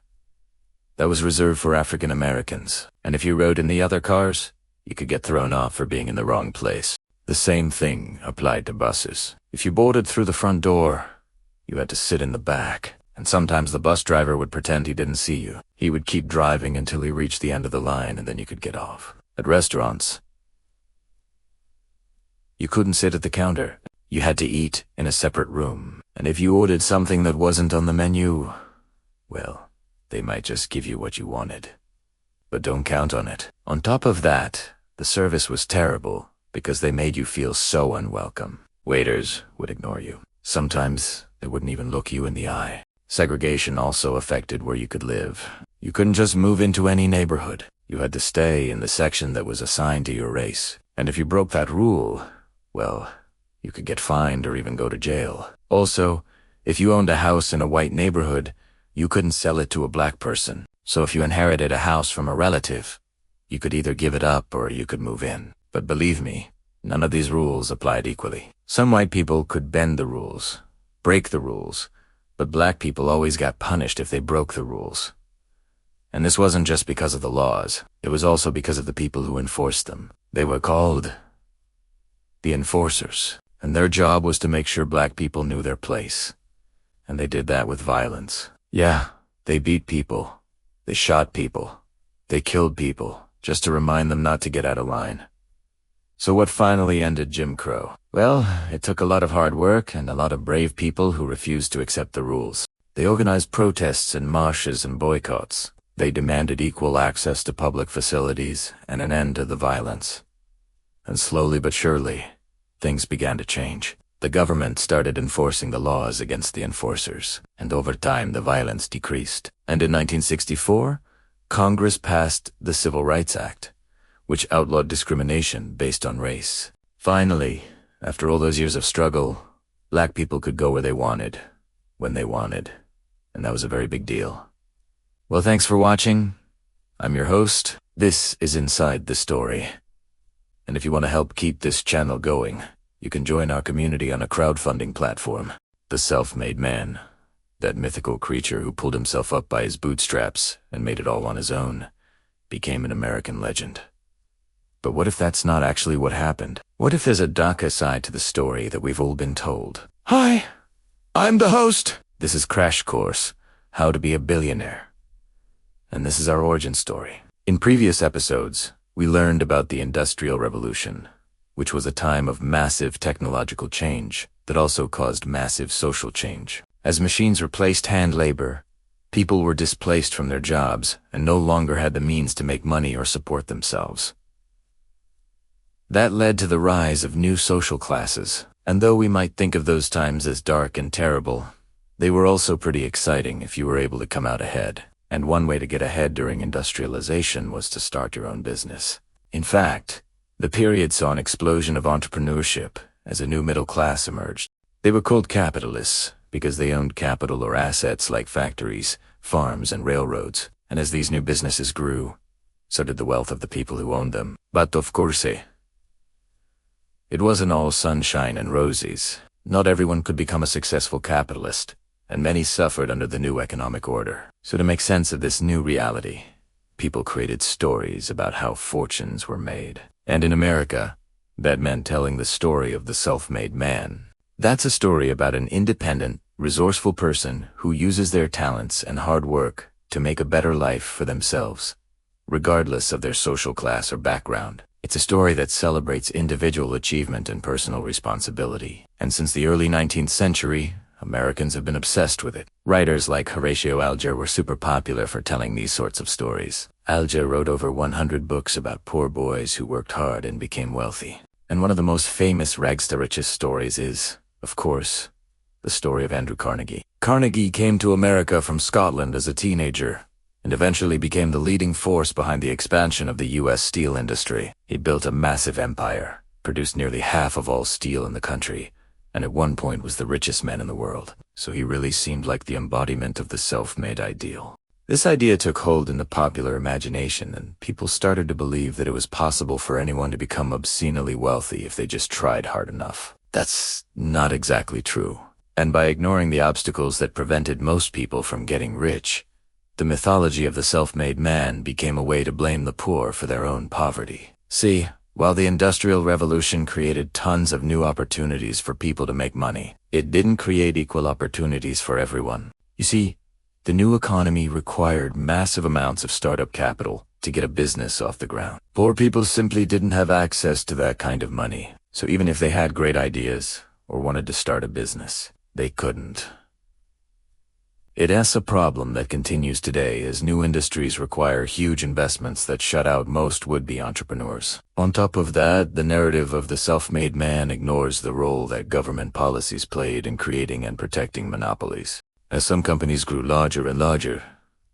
That was reserved for African Americans, and if you rode in the other cars, you could get thrown off for being in the wrong place. The same thing applied to buses. If you boarded through the front door, you had to sit in the back, and sometimes the bus driver would pretend he didn't see you. He would keep driving until he reached the end of the line, and then you could get off. At restaurants, you couldn't sit at the counter. You had to eat in a separate room, and if you ordered something that wasn't on the menu, well, they might just give you what you wanted. But don't count on it. On top of that, the service was terrible because they made you feel so unwelcome. Waiters would ignore you. Sometimes they wouldn't even look you in the eye. Segregation also affected where you could live. You couldn't just move into any neighborhood. You had to stay in the section that was assigned to your race. And if you broke that rule, well, you could get fined or even go to jail. Also, if you owned a house in a white neighborhood, you couldn't sell it to a black person. So if you inherited a house from a relative, you could either give it up or you could move in. But believe me, none of these rules applied equally. Some white people could bend the rules, break the rules, but black people always got punished if they broke the rules. And this wasn't just because of the laws. It was also because of the people who enforced them. They were called the enforcers, and their job was to make sure black people knew their place. And they did that with violence. Yeah, they beat people. They shot people. They killed people, just to remind them not to get out of line. So what finally ended Jim Crow? Well, it took a lot of hard work and a lot of brave people who refused to accept the rules. They organized protests and marches and boycotts. They demanded equal access to public facilities and an end to the violence. And slowly but surely, things began to change. The government started enforcing the laws against the enforcers, and over time the violence decreased. And in 1964, Congress passed the Civil Rights Act, which outlawed discrimination based on race. Finally, after all those years of struggle, black people could go where they wanted, when they wanted, and that was a very big deal. Well, thanks for watching. I'm your host. This is Inside the Story. And if you want to help keep this channel going, you can join our community on a crowdfunding platform. The Self-Made Man, that mythical creature who pulled himself up by his bootstraps and made it all on his own, became an American legend. But what if that's not actually what happened? What if there's a darker side to the story that we've all been told? Hi, I'm the host. This is Crash Course, How to Be a Billionaire. And this is our origin story. In previous episodes, we learned about the Industrial Revolution, which was a time of massive technological change that also caused massive social change. As machines replaced hand labor, people were displaced from their jobs and no longer had the means to make money or support themselves. That led to the rise of new social classes, and though we might think of those times as dark and terrible, they were also pretty exciting if you were able to come out ahead. And one way to get ahead during industrialization was to start your own business. In fact, the period saw an explosion of entrepreneurship as a new middle class emerged. They were called capitalists because they owned capital or assets like factories, farms, and railroads. And as these new businesses grew, so did the wealth of the people who owned them. But of course, it wasn't all sunshine and roses. Not everyone could become a successful capitalist, and many suffered under the new economic order. So to make sense of this new reality, people created stories about how fortunes were made. And in America, that meant telling the story of the self-made man. That's a story about an independent, resourceful person who uses their talents and hard work to make a better life for themselves, regardless of their social class or background. It's a story that celebrates individual achievement and personal responsibility. And since the early 19th century, Americans have been obsessed with it. Writers like Horatio Alger were super popular for telling these sorts of stories. Alger wrote over 100 books about poor boys who worked hard and became wealthy. And one of the most famous rags to riches stories is, of course, the story of Andrew Carnegie. Carnegie came to America from Scotland as a teenager and eventually became the leading force behind the expansion of the U.S. steel industry. He built a massive empire, produced nearly half of all steel in the country, and at one point was the richest man in the world. So he really seemed like the embodiment of the self-made ideal. This idea took hold in the popular imagination, and people started to believe that it was possible for anyone to become obscenely wealthy if they just tried hard enough. That's not exactly true. And by ignoring the obstacles that prevented most people from getting rich, the mythology of the self-made man became a way to blame the poor for their own poverty. See, while the Industrial Revolution created tons of new opportunities for people to make money, it didn't create equal opportunities for everyone. You see, the new economy required massive amounts of startup capital to get a business off the ground. Poor people simply didn't have access to that kind of money, so even if they had great ideas or wanted to start a business, they couldn't. It's a problem that continues today as new industries require huge investments that shut out most would-be entrepreneurs. On top of that, the narrative of the self-made man ignores the role that government policies played in creating and protecting monopolies. As some companies grew larger and larger,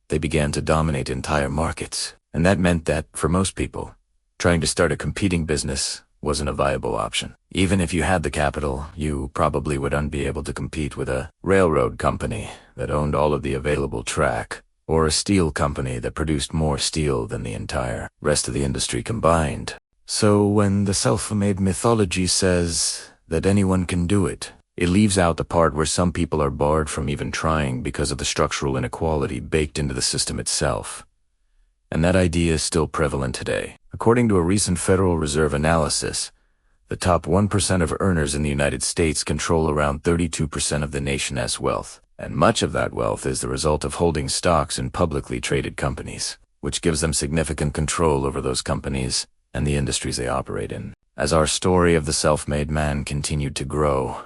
they began to dominate entire markets, and that meant that, for most people, trying to start a competing business wasn't a viable option. Even if you had the capital, you probably wouldn't be able to compete with a railroad company that owned all of the available track, or a steel company that produced more steel than the entire rest of the industry combined. So when the self-made mythology says that anyone can do it, it leaves out the part where some people are barred from even trying because of the structural inequality baked into the system itself. And that idea is still prevalent today. According to a recent Federal Reserve analysis, the top 1% of earners in the United States control around 32% of the nation's wealth, and much of that wealth is the result of holding stocks in publicly traded companies, which gives them significant control over those companies and the industries they operate in. As our story of the self-made man continued to grow,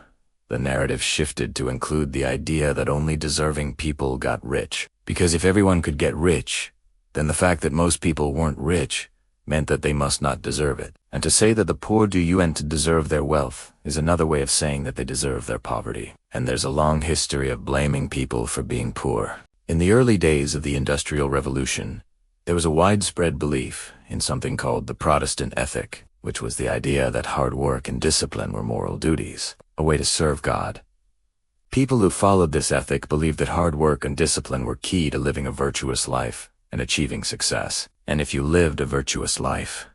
the narrative shifted to include the idea that only deserving people got rich. Because if everyone could get rich, then the fact that most people weren't rich meant that they must not deserve it. And to say that the poor do you and to deserve their wealth is another way of saying that they deserve their poverty. And there's a long history of blaming people for being poor. In the early days of the Industrial Revolution, there was a widespread belief in something called the Protestant ethic, which was the idea that hard work and discipline were moral duties, a way to serve God. People who followed this ethic believed that hard work and discipline were key to living a virtuous life and achieving success. And if you lived a virtuous life,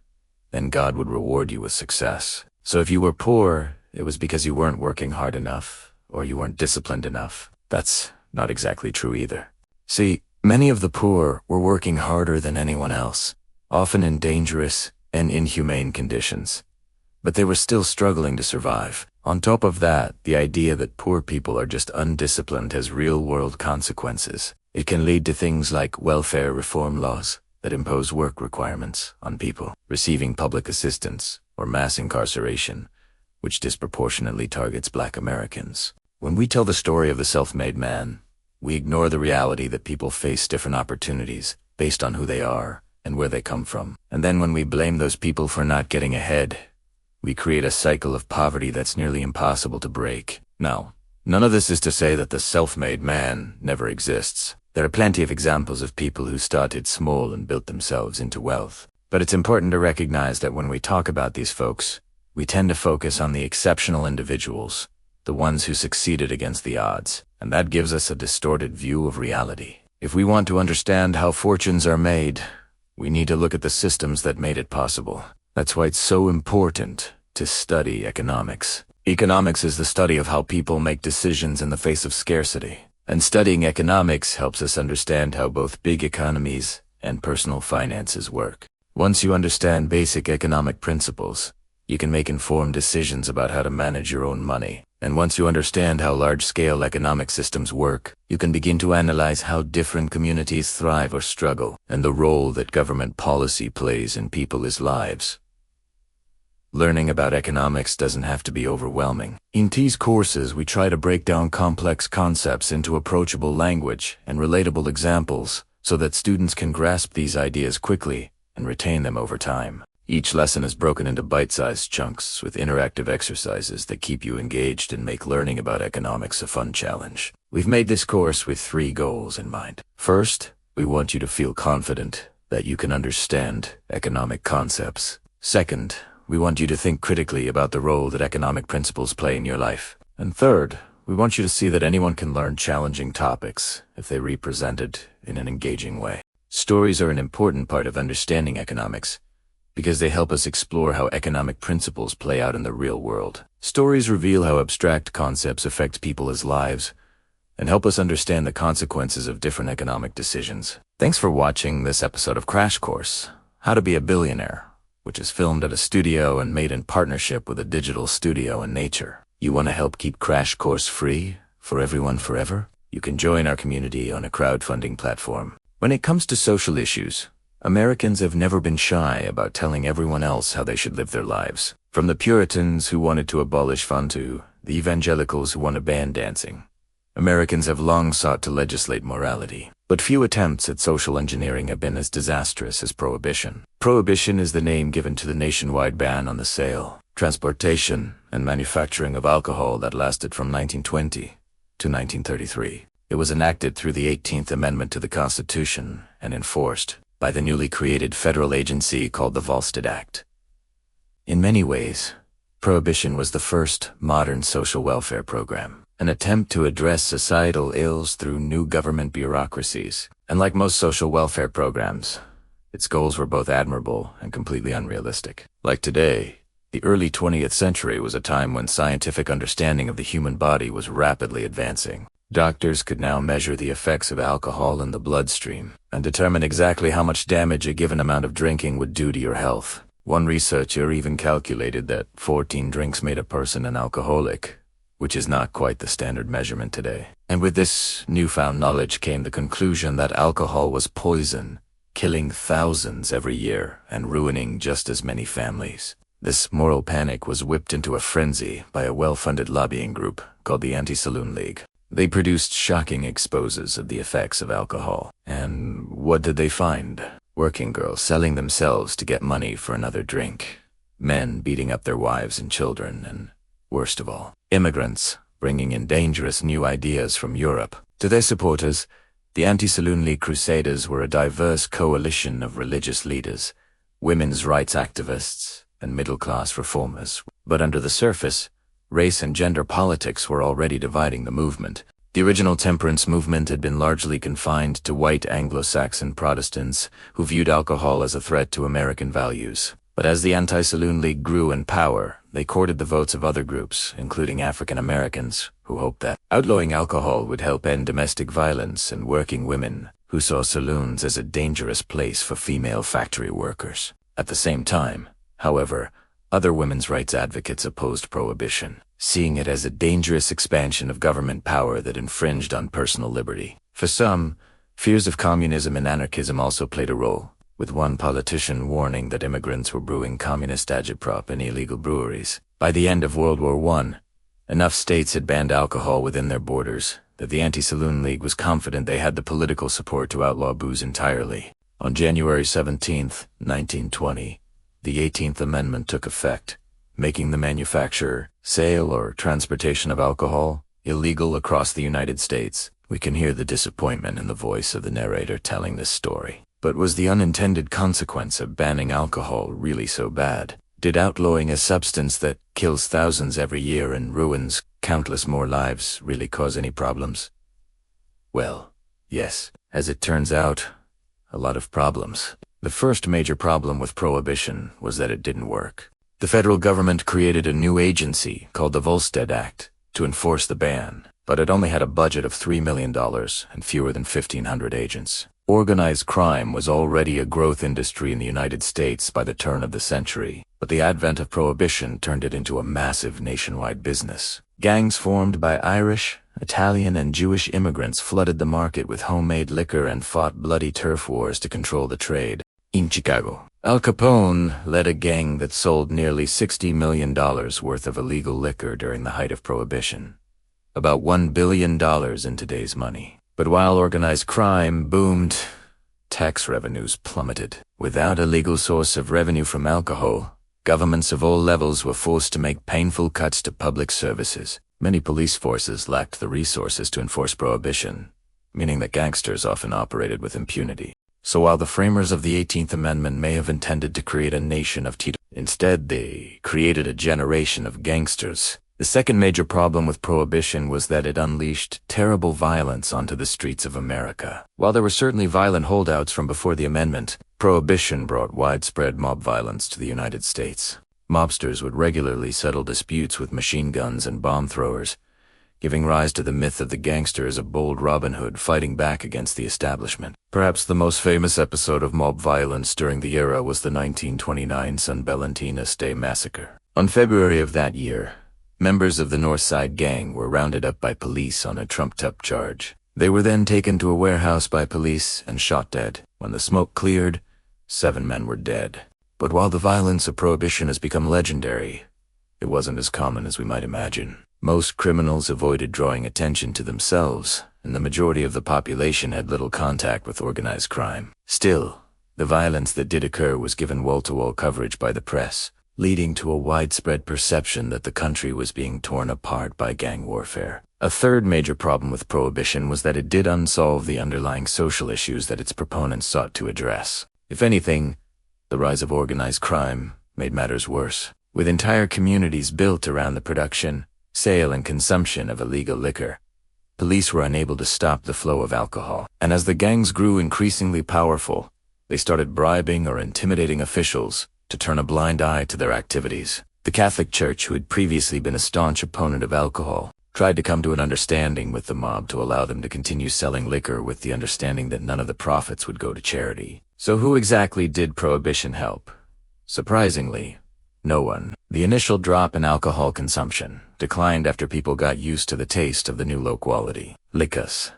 then God would reward you with success. So if you were poor, it was because you weren't working hard enough, or you weren't disciplined enough. That's not exactly true either. See, many of the poor were working harder than anyone else, often in dangerous and inhumane conditions. But they were still struggling to survive. On top of that, the idea that poor people are just undisciplined has real-world consequences. It can lead to things like welfare reform laws that impose work requirements on people receiving public assistance, or mass incarceration, which disproportionately targets Black Americans. When we tell the story of the self-made man, we ignore the reality that people face different opportunities based on who they are and where they come from. And then when we blame those people for not getting ahead, we create a cycle of poverty that's nearly impossible to break. Now, none of this is to say that the self-made man never exists. There are plenty of examples of people who started small and built themselves into wealth. But it's important to recognize that when we talk about these folks, we tend to focus on the exceptional individuals, the ones who succeeded against the odds, and that gives us a distorted view of reality. If we want to understand how fortunes are made, we need to look at the systems that made it possible. That's why it's so important to study economics. Economics is the study of how people make decisions in the face of scarcity. And studying economics helps us understand how both big economies and personal finances work. Once you understand basic economic principles, you can make informed decisions about how to manage your own money. And once you understand how large-scale economic systems work, you can begin to analyze how different communities thrive or struggle, and the role that government policy plays in people's lives. Learning about economics doesn't have to be overwhelming. In these courses, we try to break down complex concepts into approachable language and relatable examples so that students can grasp these ideas quickly and retain them over time. Each lesson is broken into bite-sized chunks with interactive exercises that keep you engaged and make learning about economics a fun challenge. We've made this course with 3 goals in mind. First, we want you to feel confident that you can understand economic concepts. Second, we want you to think critically about the role that economic principles play in your life. And third, we want you to see that anyone can learn challenging topics if they are presented in an engaging way. Stories are an important part of understanding economics because they help us explore how economic principles play out in the real world. Stories reveal how abstract concepts affect people's lives and help us understand the consequences of different economic decisions. Thanks for watching this episode of Crash Course, How to Be a Billionaire, which is filmed at a studio and made in partnership with a digital studio in nature. You want to help keep Crash Course free for everyone forever? You can join our community on a crowdfunding platform. When it comes to social issues, Americans have never been shy about telling everyone else how they should live their lives. From the Puritans who wanted to abolish fun to the evangelicals who want to ban dancing, Americans have long sought to legislate morality. But few attempts at social engineering have been as disastrous as prohibition. Prohibition is the name given to the nationwide ban on the sale, transportation, and manufacturing of alcohol that lasted from 1920 to 1933. It was enacted through the 18th Amendment to the Constitution and enforced by the newly created federal agency called the Volstead Act. In many ways, prohibition was the first modern social welfare program, an attempt to address societal ills through new government bureaucracies. And like most social welfare programs, its goals were both admirable and completely unrealistic. Like today, the early 20th century was a time when scientific understanding of the human body was rapidly advancing. Doctors could now measure the effects of alcohol in the bloodstream and determine exactly how much damage a given amount of drinking would do to your health. One researcher even calculated that 14 drinks made a person an alcoholic, which is not quite the standard measurement today. And with this newfound knowledge came the conclusion that alcohol was poison, killing thousands every year and ruining just as many families. This moral panic was whipped into a frenzy by a well-funded lobbying group called the Anti-Saloon League. They produced shocking exposes of the effects of alcohol. And what did they find? Working girls selling themselves to get money for another drink. Men beating up their wives and children, and worst of all, immigrants bringing in dangerous new ideas from Europe. To their supporters, the Anti-Saloon League Crusaders were a diverse coalition of religious leaders, women's rights activists, and middle-class reformers. But under the surface, race and gender politics were already dividing the movement. The original temperance movement had been largely confined to white Anglo-Saxon Protestants who viewed alcohol as a threat to American values. But as the Anti-Saloon League grew in power, they courted the votes of other groups, including African Americans, who hoped that outlawing alcohol would help end domestic violence and working women who saw saloons as a dangerous place for female factory workers. At the same time, however, other women's rights advocates opposed prohibition, seeing it as a dangerous expansion of government power that infringed on personal liberty. For some, fears of communism and anarchism also played a role, with one politician warning that immigrants were brewing communist agitprop in illegal breweries. By the end of World War I, enough states had banned alcohol within their borders that the Anti-Saloon League was confident they had the political support to outlaw booze entirely. On January 17, 1920, the 18th Amendment took effect, making the manufacture, sale, or transportation of alcohol illegal across the United States. We can hear the disappointment in the voice of the narrator telling this story. But was the unintended consequence of banning alcohol really so bad? Did outlawing a substance that kills thousands every year and ruins countless more lives really cause any problems? Well, yes. As it turns out, a lot of problems. The first major problem with prohibition was that it didn't work. The federal government created a new agency called the Volstead Act to enforce the ban, but it only had a budget of $3 million and fewer than 1,500 agents. Organized crime was already a growth industry in the United States by the turn of the century, but the advent of prohibition turned it into a massive nationwide business. Gangs formed by Irish, Italian, and Jewish immigrants flooded the market with homemade liquor and fought bloody turf wars to control the trade. In Chicago, Al Capone led a gang that sold nearly $60 million worth of illegal liquor during the height of Prohibition. About $1 billion in today's money. But while organized crime boomed, tax revenues plummeted. Without a legal source of revenue from alcohol, governments of all levels were forced to make painful cuts to public services. Many police forces lacked the resources to enforce prohibition, meaning that gangsters often operated with impunity. So while the framers of the 18th Amendment may have intended to create a nation of instead they created a generation of gangsters. The second major problem with prohibition was that it unleashed terrible violence onto the streets of America. While there were certainly violent holdouts from before the amendment, prohibition brought widespread mob violence to the United States. Mobsters would regularly settle disputes with machine guns and bomb throwers, giving rise to the myth of the gangster as a bold Robin Hood fighting back against the establishment. Perhaps the most famous episode of mob violence during the era was the 1929 San Valentina's Day Massacre. On February of that year, members of the North Side Gang were rounded up by police on a trumped-up charge. They were then taken to a warehouse by police and shot dead. When the smoke cleared, 7 men were dead. But while the violence of Prohibition has become legendary, it wasn't as common as we might imagine. Most criminals avoided drawing attention to themselves, and the majority of the population had little contact with organized crime. Still, the violence that did occur was given wall-to-wall coverage by the press, leading to a widespread perception that the country was being torn apart by gang warfare. A third major problem with Prohibition was that it did unsolve the underlying social issues that its proponents sought to address. If anything, the rise of organized crime made matters worse. With entire communities built around the production, sale, and consumption of illegal liquor, police were unable to stop the flow of alcohol. And as the gangs grew increasingly powerful, they started bribing or intimidating officials to turn a blind eye to their activities. The Catholic Church, who had previously been a staunch opponent of alcohol, tried to come to an understanding with the mob to allow them to continue selling liquor with the understanding that none of the profits would go to charity. So who exactly did Prohibition help? Surprisingly, no one. The initial drop in alcohol consumption declined after people got used to the taste of the new low-quality liquors,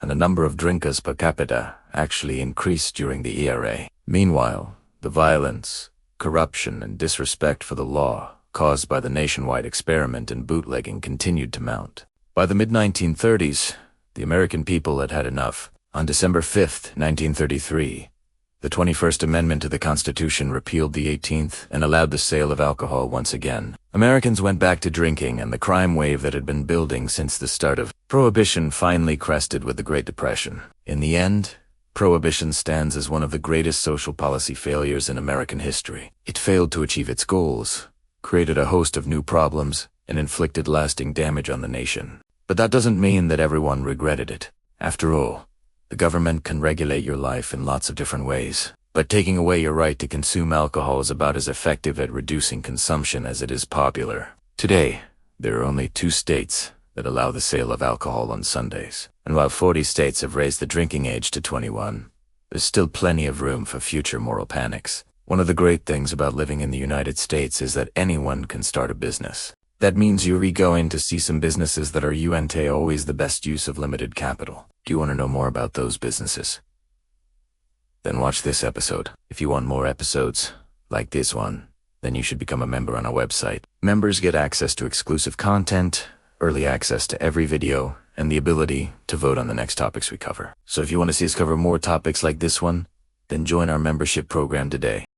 and the number of drinkers per capita actually increased during the ERA. Meanwhile, the violence, corruption, and disrespect for the law caused by the nationwide experiment in bootlegging continued to mount. By the mid-1930s, the American people had had enough. On December 5, 1933, the 21st Amendment to the Constitution repealed the 18th and allowed the sale of alcohol once again. Americans went back to drinking, and the crime wave that had been building since the start of Prohibition finally crested with the Great Depression. In the end, Prohibition stands as one of the greatest social policy failures in American history. It failed to achieve its goals, created a host of new problems, and inflicted lasting damage on the nation. But that doesn't mean that everyone regretted it. After all, the government can regulate your life in lots of different ways. But taking away your right to consume alcohol is about as effective at reducing consumption as it is popular. Today, there are only 2 states that allow the sale of alcohol on Sundays. And while 40 states have raised the drinking age to 21, there's still plenty of room for future moral panics. One of the great things about living in the United States is that anyone can start a business. That means you're going to see some businesses that are always the best use of limited capital. Do you want to know more about those businesses? Then watch this episode. If you want more episodes like this one, then you should become a member on our website. Members get access to exclusive content, early access to every video, and the ability to vote on the next topics we cover. So if you want to see us cover more topics like this one, then join our membership program today.